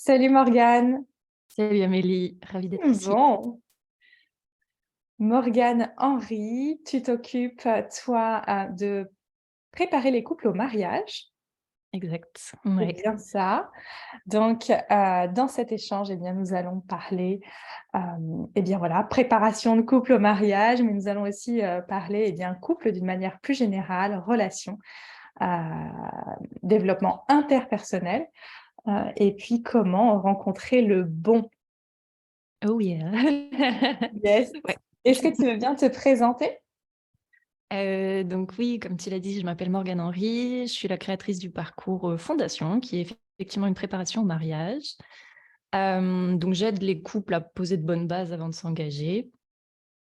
Salut Morgane. Salut Amélie, ravie d'être ici. Bon, Morgane Henry, tu t'occupes, toi, de préparer les couples au mariage. Exact. C'est Ouais. bien ça. Donc, dans cet échange, eh bien, nous allons parler, eh bien, voilà, préparation de couple au mariage, mais nous allons aussi parler, eh bien, couple d'une manière plus générale, relations, euh, développement interpersonnel, et puis comment rencontrer le bon. Oh yeah. Yes. Ouais. Est-ce que tu veux bien te présenter? Donc oui, comme tu l'as dit, je m'appelle Morgane Henry, je suis la créatrice du parcours Fondation, qui est effectivement une préparation au mariage. Donc j'aide les couples à poser de bonnes bases avant de s'engager.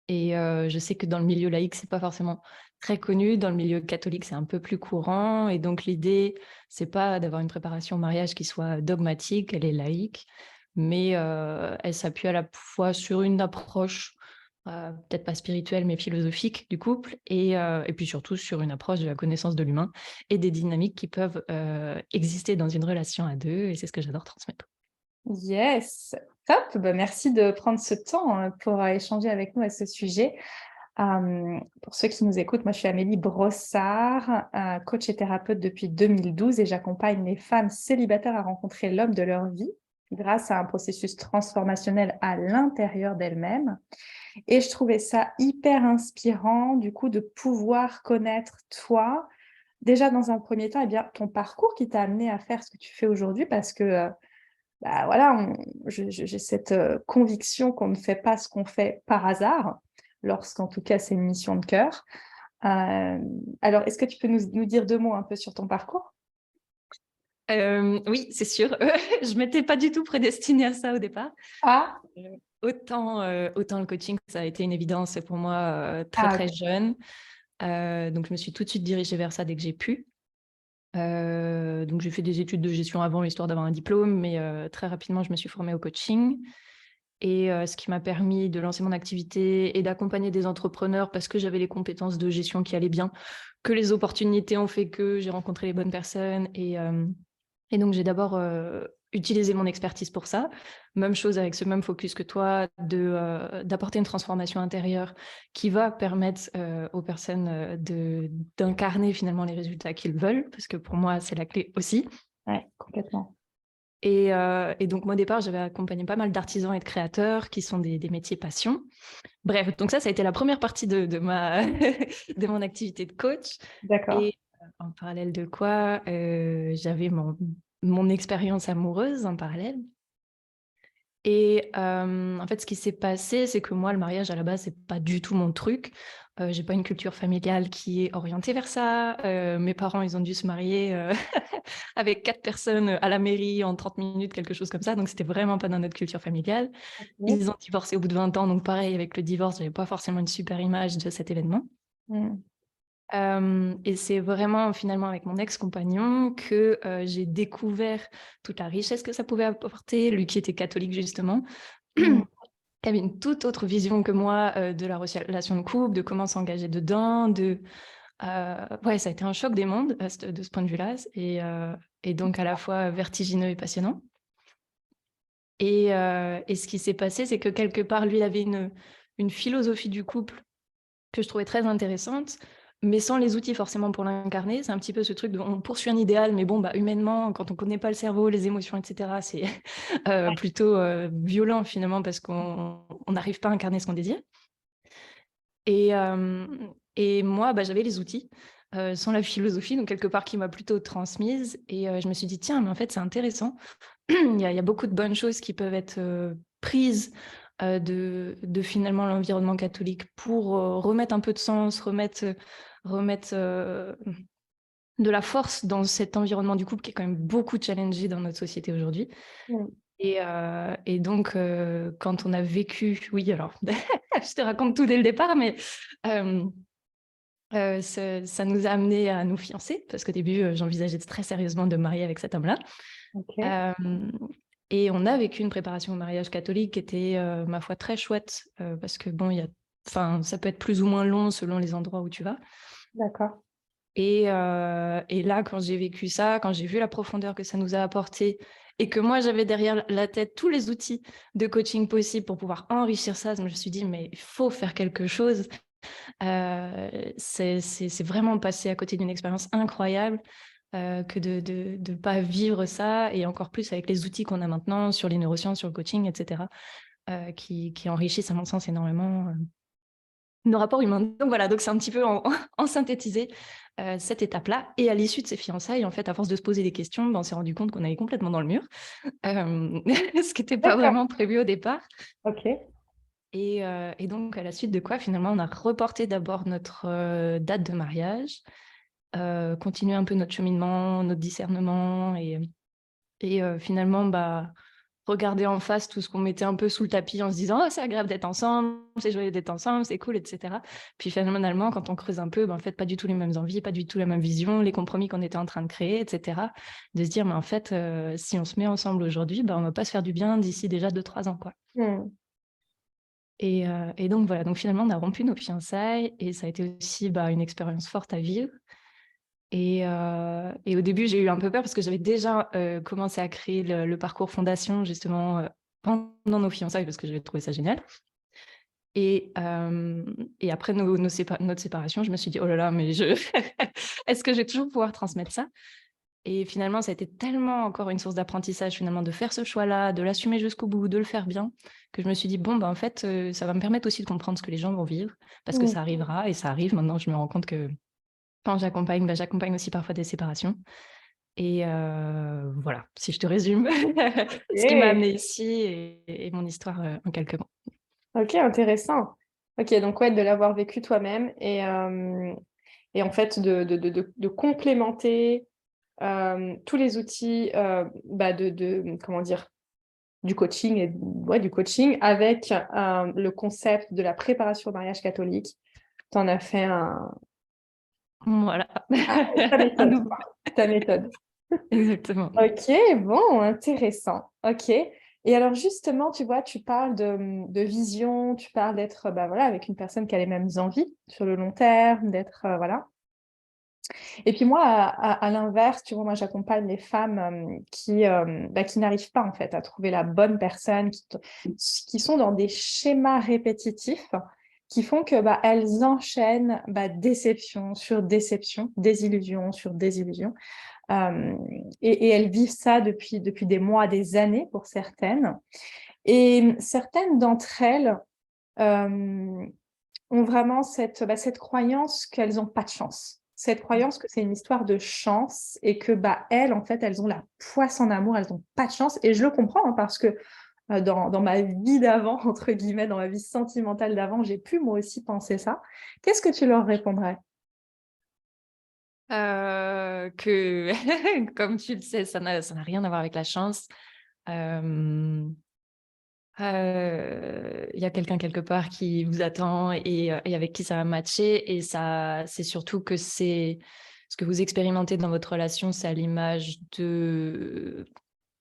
Et je sais que dans le milieu laïque, c'est pas forcément très connu. Dans le milieu catholique, c'est un peu plus courant. Et donc l'idée, c'est pas d'avoir une préparation au mariage qui soit dogmatique, elle est laïque, mais elle s'appuie à la fois sur une approche, peut-être pas spirituelle, mais philosophique du couple, et puis surtout sur une approche de la connaissance de l'humain et des dynamiques qui peuvent exister dans une relation à deux. Et c'est ce que j'adore transmettre. Yes, top. Bah, merci de prendre ce temps pour échanger avec nous à ce sujet. Pour ceux qui nous écoutent, moi je suis Amélie Brossard, coach et thérapeute depuis 2012 et j'accompagne les femmes célibataires à rencontrer l'homme de leur vie grâce à un processus transformationnel à l'intérieur d'elles-mêmes. Et je trouvais ça hyper inspirant du coup de pouvoir connaître toi, déjà dans un premier temps, eh bien, ton parcours qui t'a amené à faire ce que tu fais aujourd'hui parce que bah, voilà, j'ai cette conviction qu'on ne fait pas ce qu'on fait par hasard, lorsqu'en tout cas c'est une mission de cœur. Euh, alors, est-ce que tu peux nous dire deux mots un peu sur ton parcours? Oui, c'est sûr. Je m'étais pas du tout prédestinée à ça au départ. Ah, Autant le coaching, ça a été une évidence pour moi très ah, très ok. jeune. Donc je me suis tout de suite dirigée vers ça dès que j'ai pu. Donc j'ai fait des études de gestion avant, histoire d'avoir un diplôme, mais très rapidement je me suis formée au coaching. Et ce qui m'a permis de lancer mon activité et d'accompagner des entrepreneurs parce que j'avais les compétences de gestion qui allaient bien, que les opportunités ont fait que j'ai rencontré les bonnes personnes. Et donc, j'ai d'abord utilisé mon expertise pour ça. Même chose avec ce même focus que toi, d'apporter une transformation intérieure qui va permettre aux personnes d'incarner finalement les résultats qu'ils veulent, parce que pour moi, c'est la clé aussi. Ouais, complètement. Et donc, moi, au départ, j'avais accompagné pas mal d'artisans et de créateurs qui sont des métiers passion. Bref, donc ça a été la première partie de mon activité de coach. D'accord. Et en parallèle de quoi, j'avais mon expérience amoureuse en parallèle. Et en fait, ce qui s'est passé, c'est que moi, le mariage, à la base, c'est pas du tout mon truc. J'ai pas une culture familiale qui est orientée vers ça. Mes parents, ils ont dû se marier avec 4 personnes à la mairie en 30 minutes, quelque chose comme ça. Donc, c'était vraiment pas dans notre culture familiale. Ok. Ils ont divorcé au bout de 20 ans. Donc, pareil, avec le divorce, j'avais pas forcément une super image de cet événement. Mm. Et c'est vraiment finalement avec mon ex-compagnon que j'ai découvert toute la richesse que ça pouvait apporter, lui qui était catholique justement, Mm. qui avait une toute autre vision que moi de la relation de couple, de comment s'engager dedans, ouais, ça a été un choc des mondes de ce point de vue-là, et donc à la fois vertigineux et passionnant. Et ce qui s'est passé, c'est que quelque part, lui, il avait une philosophie du couple que je trouvais très intéressante, mais sans les outils forcément pour l'incarner. C'est un petit peu ce truc de on poursuit un idéal, mais bon, bah, humainement, quand on connaît pas le cerveau, les émotions, etc., c'est plutôt violent finalement parce qu'on n'arrive pas à incarner ce qu'on désire. Et, euh, et moi, bah, j'avais les outils. Sans la philosophie, donc quelque part qui m'a plutôt transmise. Et je me suis dit, tiens, mais en fait, c'est intéressant. Il y a beaucoup de bonnes choses qui peuvent être prises de finalement l'environnement catholique pour remettre un peu de sens, remettre de la force dans cet environnement du couple qui est quand même beaucoup challengé dans notre société aujourd'hui. Mm. Et donc, quand on a vécu, oui, alors, je te raconte tout dès le départ, mais euh, ça nous a amené à nous fiancer, parce qu'au début, j'envisageais très sérieusement de me marier avec cet homme-là. Ok. Euh, et on a vécu une préparation au mariage catholique qui était, ma foi, très chouette, parce que bon, enfin, ça peut être plus ou moins long selon les endroits où tu vas. D'accord. Et là, quand j'ai vécu ça, quand j'ai vu la profondeur que ça nous a apporté et que moi, j'avais derrière la tête tous les outils de coaching possibles pour pouvoir enrichir ça, je me suis dit, mais il faut faire quelque chose. C'est vraiment passé à côté d'une expérience incroyable que de ne pas vivre ça, et encore plus avec les outils qu'on a maintenant sur les neurosciences, sur le coaching, etc., qui enrichissent, à mon sens, énormément nos rapports humains. Donc voilà, donc c'est un petit peu en synthétisé cette étape-là. Et à l'issue de ces fiançailles, en fait, à force de se poser des questions, on s'est rendu compte qu'on allait complètement dans le mur, ce qui n'était pas D'accord. vraiment prévu au départ. Ok. Et donc, à la suite de quoi, finalement, on a reporté d'abord notre date de mariage, continué un peu notre cheminement, notre discernement, et finalement, regarder en face tout ce qu'on mettait un peu sous le tapis en se disant « Oh, c'est agréable d'être ensemble, c'est joyeux d'être ensemble, c'est cool, etc. » Puis finalement, quand on creuse un peu, en fait, pas du tout les mêmes envies, pas du tout la même vision, les compromis qu'on était en train de créer, etc. De se dire « Mais en fait, si on se met ensemble aujourd'hui, on va pas se faire du bien d'ici déjà 2-3 ans, quoi. » Et donc voilà, donc finalement on a rompu nos fiançailles, et ça a été aussi une expérience forte à vivre. Et au début j'ai eu un peu peur parce que j'avais déjà commencé à créer le parcours fondation justement pendant nos fiançailles, parce que j'avais trouvé ça génial. Et après notre séparation, je me suis dit « Oh là là, mais est-ce que je vais toujours pouvoir transmettre ça ?» Et finalement, ça a été tellement encore une source d'apprentissage, finalement, de faire ce choix-là, de l'assumer jusqu'au bout, de le faire bien, que je me suis dit, bon, en fait, ça va me permettre aussi de comprendre ce que les gens vont vivre, parce que Mm. ça arrivera, et ça arrive. Maintenant, je me rends compte que quand j'accompagne, j'accompagne aussi parfois des séparations. Et voilà, si je te résume ce qui m'a Ok. amené ici, et mon histoire en quelques mots. Ok, intéressant. Ok, donc ouais, de l'avoir vécu toi-même et en fait de complémenter tous les outils comment dire, du coaching et ouais, du coaching avec le concept de la préparation au mariage catholique. Tu en as fait Voilà, ta un méthode, nouveau. quoi. Ta méthode. Exactement. Ok, bon, intéressant. Ok. Et alors justement, tu vois, tu parles de vision, tu parles d'être voilà, avec une personne qui a les mêmes envies sur le long terme, d'être voilà. Et puis moi, à l'inverse, tu vois, moi j'accompagne les femmes qui n'arrivent pas en fait à trouver la bonne personne, qui sont dans des schémas répétitifs qui font que elles enchaînent déception sur déception, désillusion sur désillusion. Euh, et elles vivent ça depuis des mois, des années pour certaines. Et certaines d'entre elles euh, ont vraiment cette croyance qu'elles n'ont pas de chance. Cette croyance que c'est une histoire de chance et que elles, en fait, elles ont la poisse en amour, elles n'ont pas de chance. Et je le comprends parce que dans ma vie d'avant, entre guillemets, dans ma vie sentimentale d'avant, j'ai pu moi aussi penser ça. Qu'est-ce que tu leur répondrais? Que, comme tu le sais, ça n'a rien à voir avec la chance. Il y a quelqu'un quelque part qui vous attend, et avec qui ça va matcher. Et ça, c'est surtout que c'est ce que vous expérimentez dans votre relation, c'est à l'image de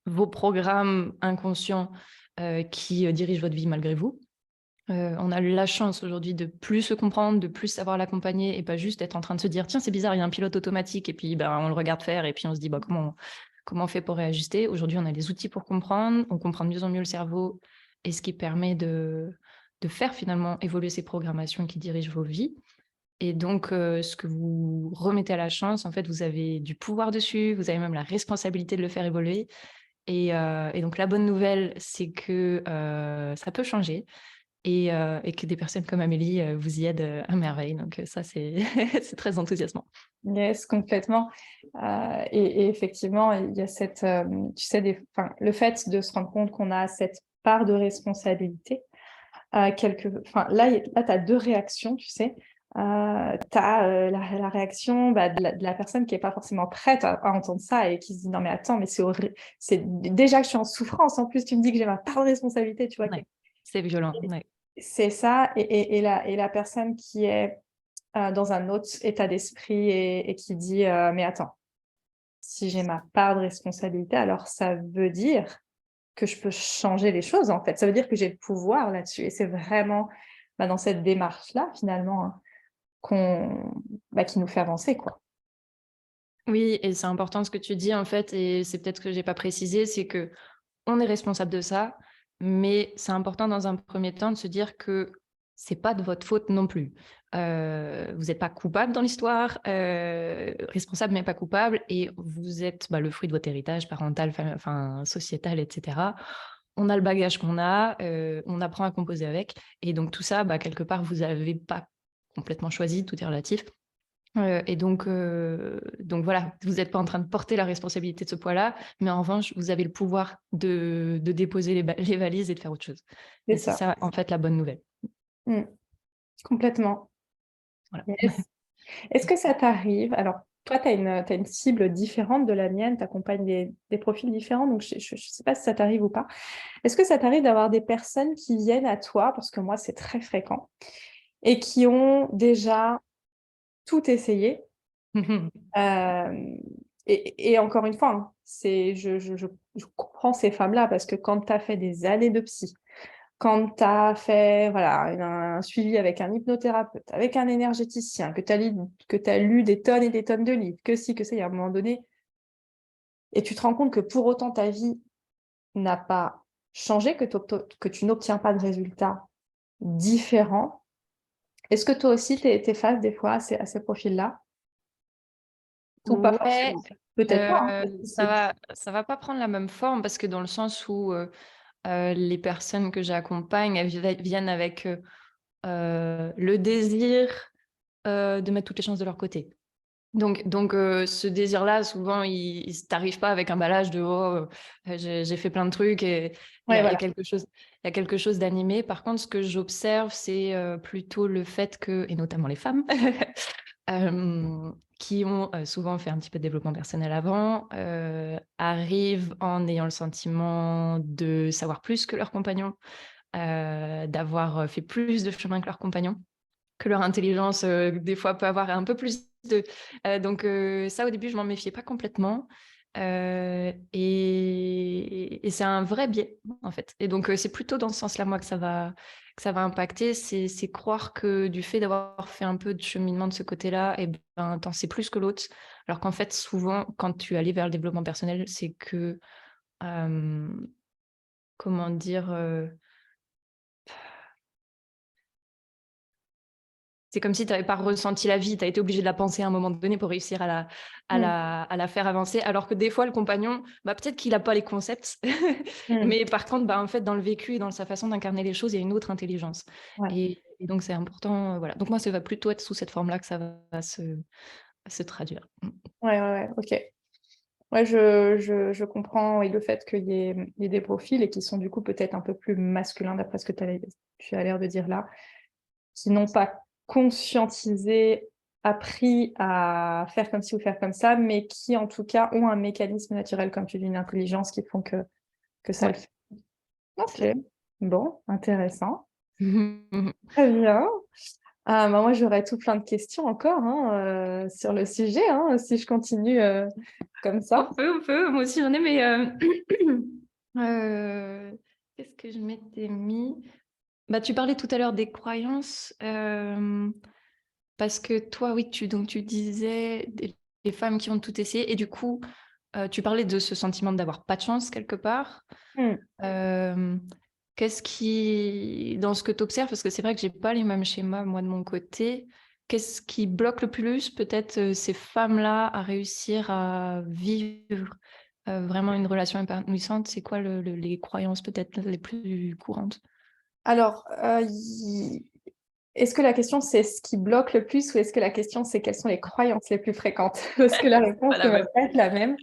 vos programmes inconscients qui dirigent votre vie malgré vous. On a la chance aujourd'hui de plus se comprendre, de plus savoir l'accompagner, et pas juste être en train de se dire « Tiens, c'est bizarre, il y a un pilote automatique », et puis on le regarde faire, et puis on se dit comment on fait pour réajuster. Aujourd'hui, on a les outils pour comprendre, on comprend de mieux en mieux le cerveau, et ce qui permet de faire finalement évoluer ces programmations qui dirigent vos vies. Et donc, ce que vous remettez à la chance, en fait, vous avez du pouvoir dessus, vous avez même la responsabilité de le faire évoluer. Et donc, la bonne nouvelle, c'est que ça peut changer, et que des personnes comme Amélie vous y aident à merveille. Donc ça, c'est c'est très enthousiasmant. Yes, complètement. Et effectivement, il y a tu sais, le fait de se rendre compte qu'on a cette part de responsabilité. Là, tu as deux réactions, tu sais. Tu as la réaction de la personne qui n'est pas forcément prête à entendre ça et qui se dit non, mais attends, mais c'est déjà que je suis en souffrance. En plus, tu me dis que j'ai ma part de responsabilité, tu vois. Ouais, c'est violent. Ouais. C'est ça. Et la personne qui est dans un autre état d'esprit et qui dit mais attends, si j'ai ma part de responsabilité, alors ça veut dire que je peux changer les choses, en fait. Ça veut dire que j'ai le pouvoir là-dessus. Et c'est vraiment dans cette démarche-là, finalement, qui nous fait avancer, quoi. Oui, et c'est important ce que tu dis en fait, et c'est peut-être que j'ai pas précisé, c'est que on est responsable de ça, mais c'est important dans un premier temps de se dire que c'est pas de votre faute non plus. Vous n'êtes pas coupable dans l'histoire, responsable mais pas coupable, et vous êtes le fruit de votre héritage parental, enfin sociétal, etc. On a le bagage qu'on a, on apprend à composer avec, et donc tout ça, quelque part, vous n'avez pas complètement choisi, tout est relatif. Et donc voilà, vous n'êtes pas en train de porter la responsabilité de ce poids-là, mais en revanche, vous avez le pouvoir de déposer les valises et de faire autre chose. C'est Et c'est ça. ça, en fait, la bonne nouvelle. Mm. Complètement. Voilà. Yes. Est-ce que ça t'arrive? Alors, toi, t'as une cible différente de la mienne, tu accompagnes des profils différents, donc je ne sais pas si ça t'arrive ou pas. Est-ce que ça t'arrive d'avoir des personnes qui viennent à toi, parce que moi, c'est très fréquent, et qui ont déjà tout essayé? Euh, et encore une fois, hein, je comprends ces femmes-là, parce que quand tu as fait des années de psy, quand tu as fait voilà, un suivi avec un hypnothérapeute, avec un énergéticien, que tu as lu des tonnes et des tonnes de livres, que si, que ça, il y a un moment donné, et tu te rends compte que pour autant ta vie n'a pas changé, que tu n'obtiens pas de résultats différents. Est-ce que toi aussi, tu es face des fois à ces profils-là? Ou pas Ouais, forcément? Peut-être pas, hein, ça va pas prendre la même forme, parce que dans le sens où les personnes que j'accompagne, elles viennent avec le désir de mettre toutes les chances de leur côté. Donc ce désir-là, souvent, il t'arrive pas avec un emballage de «Oh, j'ai fait plein de trucs», et Ouais, il y a voilà. quelque chose d'animé. Par contre, ce que j'observe, c'est plutôt le fait que, et notamment les femmes, qui ont souvent fait un petit peu de développement personnel avant, arrivent en ayant le sentiment de savoir plus que leurs compagnons, d'avoir fait plus de chemin que leurs compagnons, que leur intelligence, des fois, peut avoir un peu plus de... ça, au début, je m'en méfiais pas complètement. Et c'est un vrai biais, en fait. Et donc, c'est plutôt dans ce sens-là, moi, que ça va impacter. C'est croire que du fait d'avoir fait un peu de cheminement de ce côté-là, et ben, t'en sais plus que l'autre. Alors qu'en fait, souvent, quand tu allais vers le développement personnel, c'est que... comment dire... c'est comme si tu n'avais pas ressenti la vie, tu as été obligé de la penser à un moment donné pour réussir Mm. à la faire avancer. Alors que des fois, le compagnon, peut-être qu'il n'a pas les concepts, Mm. mais par contre, en fait, dans le vécu et dans sa façon d'incarner les choses, il y a une autre intelligence. Ouais. Et donc, c'est important. Voilà. Donc, moi, ça va plutôt être sous cette forme-là que ça va se traduire. Ouais, ok. Ouais, je comprends, oui, le fait qu'il y ait des profils et qui sont du coup peut-être un peu plus masculins, d'après ce que tu as l'air de dire là, qui n'ont pas conscientisé, appris à faire comme ci ou faire comme ça, mais qui en tout cas ont un mécanisme naturel, comme tu dis, une intelligence qui font que ça le Ouais. fait. Ok, bon, intéressant. Très bien. Moi, j'aurais tout plein de questions encore hein, sur le sujet, hein, si je continue comme ça. On peut. Moi aussi, j'en ai, mais qu'est-ce que je m'étais mis? Tu parlais tout à l'heure des croyances, parce que toi, oui, donc tu disais les femmes qui ont tout essayé, et du coup, tu parlais de ce sentiment d'avoir pas de chance quelque part. Hmm. Euh, Qu'est-ce qui, dans ce que tu observes, parce que c'est vrai que j'ai pas les mêmes schémas, moi, de mon côté, qu'est-ce qui bloque le plus, peut-être, ces femmes-là à réussir à vivre vraiment une relation épanouissante? C'est quoi les croyances peut-être les plus courantes? Alors, est-ce que la question c'est ce qui bloque le plus ou est-ce que la question c'est quelles sont les croyances les plus fréquentes? Parce que la réponse Pas ne la va même. pas être la même.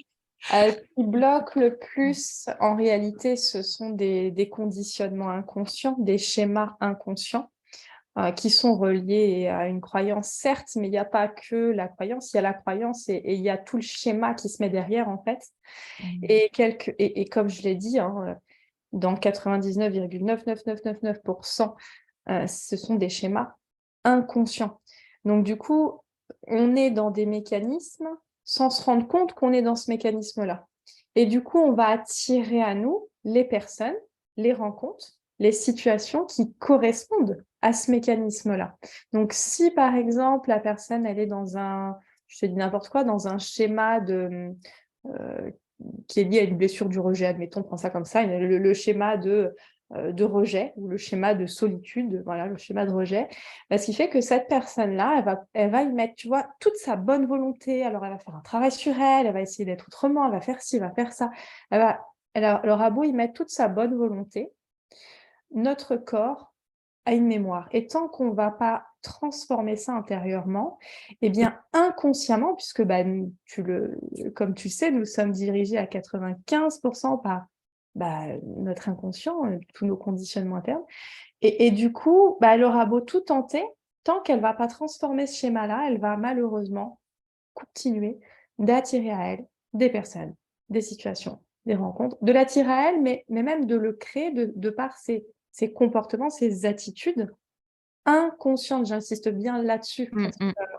Ce qui bloque le plus, en réalité, ce sont des conditionnements inconscients, des schémas inconscients qui sont reliés à une croyance, certes, mais il n'y a pas que la croyance, il y a la croyance et il y a tout le schéma qui se met derrière, en fait. Et comme je l'ai dit, hein, dans 99,99999%, ce sont des schémas inconscients. Donc, du coup, on est dans des mécanismes sans se rendre compte qu'on est dans ce mécanisme-là. Et du coup, on va attirer à nous les personnes, les rencontres, les situations qui correspondent à ce mécanisme-là. Donc, si par exemple, la personne, elle est dans je te dis n'importe quoi, dans un schéma qui est lié à une blessure du rejet, admettons, prends ça comme ça, le schéma de rejet ou le schéma de solitude, voilà, le schéma de rejet, ce qui fait que cette personne-là, elle va y mettre, tu vois, toute sa bonne volonté. Alors, elle va faire un travail sur elle va essayer d'être autrement, elle va faire ci, elle va faire ça. Elle aura beau y mettre toute sa bonne volonté, notre corps a une mémoire. Et tant qu'on ne va pas transformer ça intérieurement, eh bien, inconsciemment, puisque comme tu sais, nous sommes dirigés à 95% par notre inconscient, tous nos conditionnements internes. Et du coup, elle aura beau tout tenter, tant qu'elle ne va pas transformer ce schéma-là, elle va malheureusement continuer d'attirer à elle des personnes, des situations, des rencontres, de l'attirer à elle, mais même de le créer de par ses comportements, ses attitudes inconscientes. J'insiste bien là-dessus.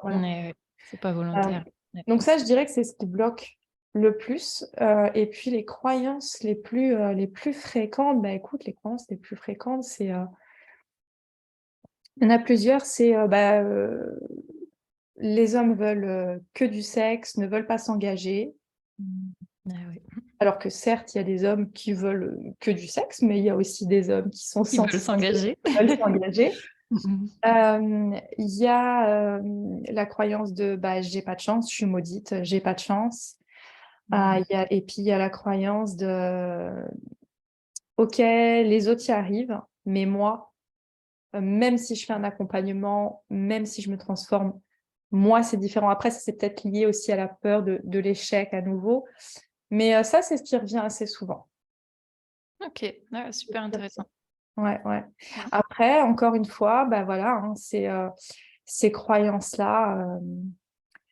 Voilà. Ouais, c'est pas Euh, volontaire. Ouais. donc ça, je dirais que c'est ce qui bloque le plus. Et puis les croyances les plus fréquentes, écoute, les croyances les plus fréquentes, il y en a plusieurs, c'est les hommes veulent que du sexe, ne veulent pas s'engager. Ah ouais. Alors que certes, il y a des hommes qui veulent que du sexe, mais il y a aussi des hommes qui sont Ils veulent sensibles, s'engager. qui veulent s'engager. Il y a la croyance de j'ai pas de chance, je suis maudite, j'ai pas de chance. Et puis il y a la croyance de ok, les autres y arrivent, mais moi, même si je fais un accompagnement, même si je me transforme, moi c'est différent. Après, ça c'est peut-être lié aussi à la peur de l'échec à nouveau, mais ça c'est ce qui revient assez souvent. Ok, ouais, super intéressant. Ouais. Après, encore une fois, voilà, hein, ces croyances-là,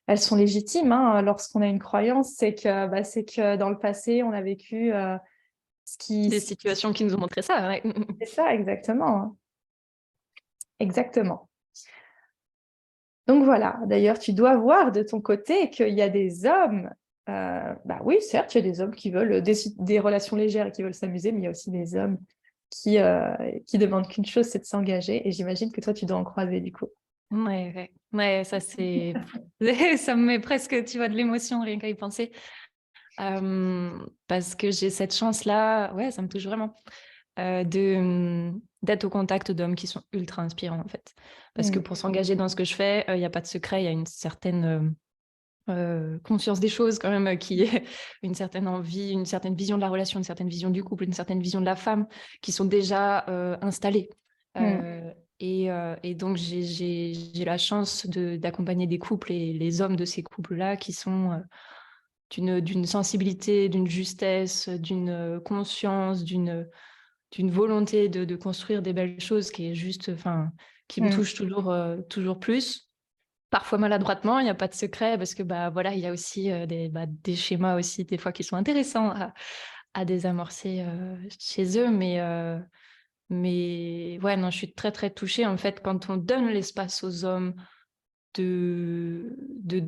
elles sont légitimes, hein. Lorsqu'on a une croyance, c'est que dans le passé, on a vécu Des situations qui nous ont montré ça, ouais. c'est ça, exactement. Hein. Exactement. Donc voilà, d'ailleurs, tu dois voir de ton côté qu'il y a des hommes, oui, certes, il y a des hommes qui veulent des relations légères et qui veulent s'amuser, mais il y a aussi des hommes qui demandent qu'une chose, c'est de s'engager. Et j'imagine que toi, tu dois en croiser du coup. Ouais, ça c'est... ça me met presque, tu vois, de l'émotion rien qu'à y penser. Parce que j'ai cette chance-là, ouais, ça me touche vraiment, d'être au contact d'hommes qui sont ultra inspirants, en fait. Parce que pour s'engager dans ce que je fais, il n'y a pas de secret, il y a une certaine conscience des choses quand même, qui est une certaine envie, une certaine vision de la relation, une certaine vision du couple, une certaine vision de la femme, qui sont déjà installées. Et donc, j'ai la chance d'accompagner des couples et les hommes de ces couples-là qui sont d'une sensibilité, d'une justesse, d'une conscience, d'une volonté de construire des belles choses qui est juste, enfin, qui me touche toujours plus. Parfois maladroitement, il n'y a pas de secret parce que voilà, il y a aussi des schémas aussi des fois qui sont intéressants à désamorcer chez eux, mais ouais, non, je suis très très touchée en fait quand on donne l'espace aux hommes de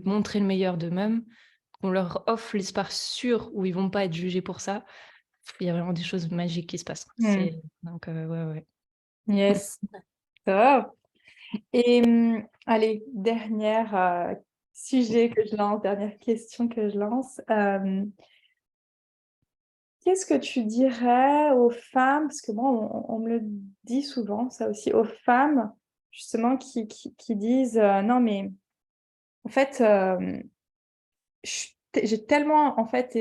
montrer le meilleur d'eux-mêmes, qu'on leur offre l'espace sûr où ils vont pas être jugés pour ça. Il y a vraiment des choses magiques qui se passent. Donc ouais. Yes, top. Et allez, dernière sujet que je lance, dernière question que je lance. Qu'est-ce que tu dirais aux femmes, parce que moi, on me le dit souvent, ça aussi, aux femmes, justement, qui disent non, mais en fait, j'ai tellement, en fait,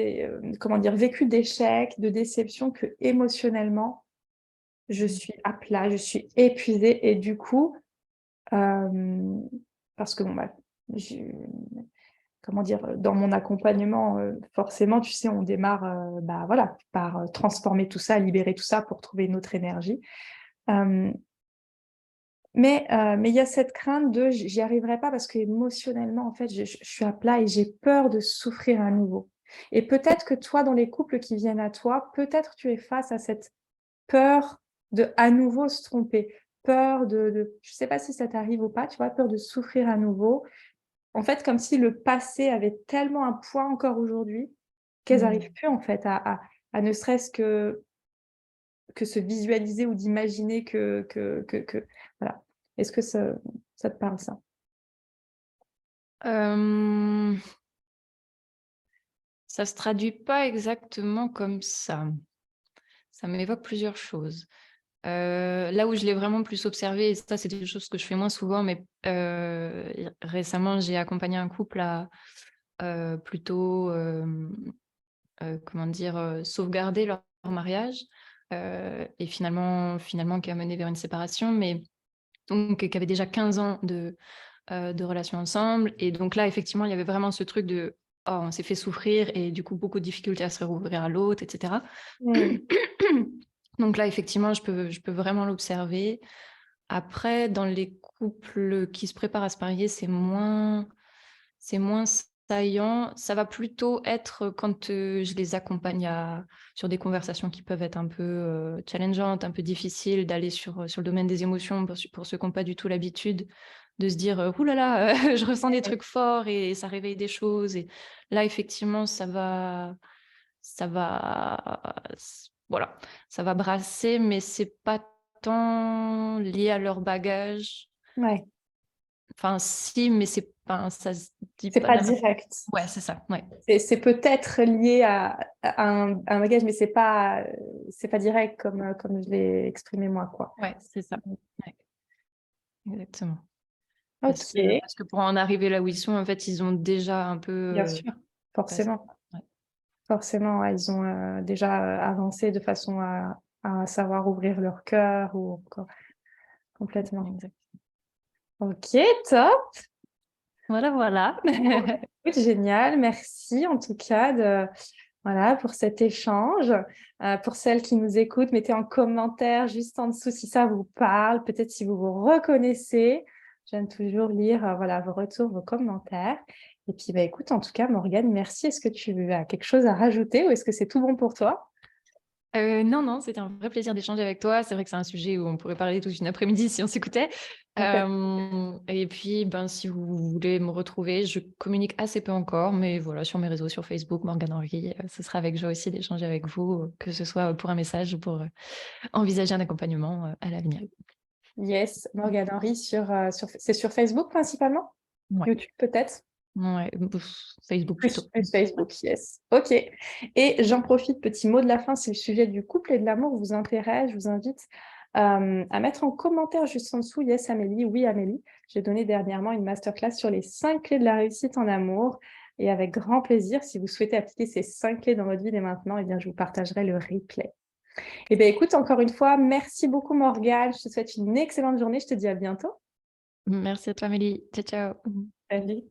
comment dire, vécu d'échecs, de déceptions, que émotionnellement, je suis à plat, je suis épuisée, et du coup, parce que comment dire, dans mon accompagnement, forcément, tu sais, on démarre voilà, par transformer tout ça, libérer tout ça pour trouver une autre énergie. Mais il y a cette crainte de j'y arriverai pas parce qu'émotionnellement, en fait, je suis à plat et j'ai peur de souffrir à nouveau. Et peut-être que toi, dans les couples qui viennent à toi, peut-être tu es face à cette peur de à nouveau se tromper, peur je sais pas si ça t'arrive ou pas, tu vois, peur de souffrir à nouveau. En fait, comme si le passé avait tellement un poids encore aujourd'hui qu'elles n'arrivent plus en fait à ne serait-ce que se visualiser ou d'imaginer que voilà. Est-ce que ça te parle ça? Euh, Ça se traduit pas exactement comme ça. Ça m'évoque plusieurs choses. Là où je l'ai vraiment plus observé, et ça c'est des choses que je fais moins souvent, mais récemment j'ai accompagné un couple à plutôt comment dire, sauvegarder leur mariage, et finalement qui a mené vers une séparation, mais donc qui avait déjà 15 ans de relation ensemble. Et donc là, effectivement, il y avait vraiment ce truc de oh, on s'est fait souffrir et du coup, beaucoup de difficultés à se rouvrir à l'autre, etc. Mm. Donc là, effectivement, je peux vraiment l'observer. Après, dans les couples qui se préparent à se marier, c'est moins saillant. Ça va plutôt être quand je les accompagne sur des conversations qui peuvent être un peu challengeantes, un peu difficiles, d'aller sur le domaine des émotions pour ceux qui n'ont pas du tout l'habitude de se dire ouh là là, je ressens des trucs forts et ça réveille des choses. Et là, effectivement, voilà, ça va brasser, mais c'est pas tant lié à leur bagage. Ouais, Enfin, si, mais c'est pas, ça se dit c'est pas de pas la même. direct. Ouais, c'est ça. Ouais, C'est peut-être lié à un bagage, mais c'est pas direct comme je l'ai exprimé moi, quoi. ouais, c'est ça. Ouais, exactement. Ok, Parce que pour en arriver là où ils sont, en fait, ils ont déjà un peu bien sûr, passé. forcément. Ouais, Forcément, ouais, ils ont déjà avancé de façon à savoir ouvrir leur cœur ou encore complètement. exact. Ok, top. Voilà, voilà. Écoute, génial. Merci en tout cas voilà, pour cet échange. Pour celles qui nous écoutent, mettez en commentaire juste en dessous si ça vous parle, peut-être si vous vous reconnaissez. J'aime toujours lire voilà, vos retours, vos commentaires. Et puis, bah, écoute, en tout cas, Morgane, merci. Est-ce que tu as quelque chose à rajouter ou est-ce que c'est tout bon pour toi? Non, non, c'était un vrai plaisir d'échanger avec toi. C'est vrai que c'est un sujet où on pourrait parler toute une après-midi si on s'écoutait. Et puis, ben, si vous voulez me retrouver, je communique assez peu encore, mais voilà, sur mes réseaux, sur Facebook, Morgane Henry, ce sera avec joie aussi d'échanger avec vous, que ce soit pour un message ou pour envisager un accompagnement à l'avenir. Yes, Morgane Henry c'est sur Facebook principalement? Ouais, YouTube peut-être? ouais, Facebook plutôt. Plus Facebook, yes. Ok. Et j'en profite, petit mot de la fin, si le sujet du couple et de l'amour vous intéresse, je vous invite à mettre en commentaire juste en dessous, yes Amélie, oui Amélie. J'ai donné dernièrement une masterclass sur les 5 clés de la réussite en amour. Et avec grand plaisir, si vous souhaitez appliquer ces 5 clés dans votre vie dès maintenant, eh bien, je vous partagerai le replay. Eh bien, écoute, encore une fois, merci beaucoup Morgane. Je te souhaite une excellente journée. Je te dis à bientôt. Merci à toi, Amélie. Ciao, ciao. Salut.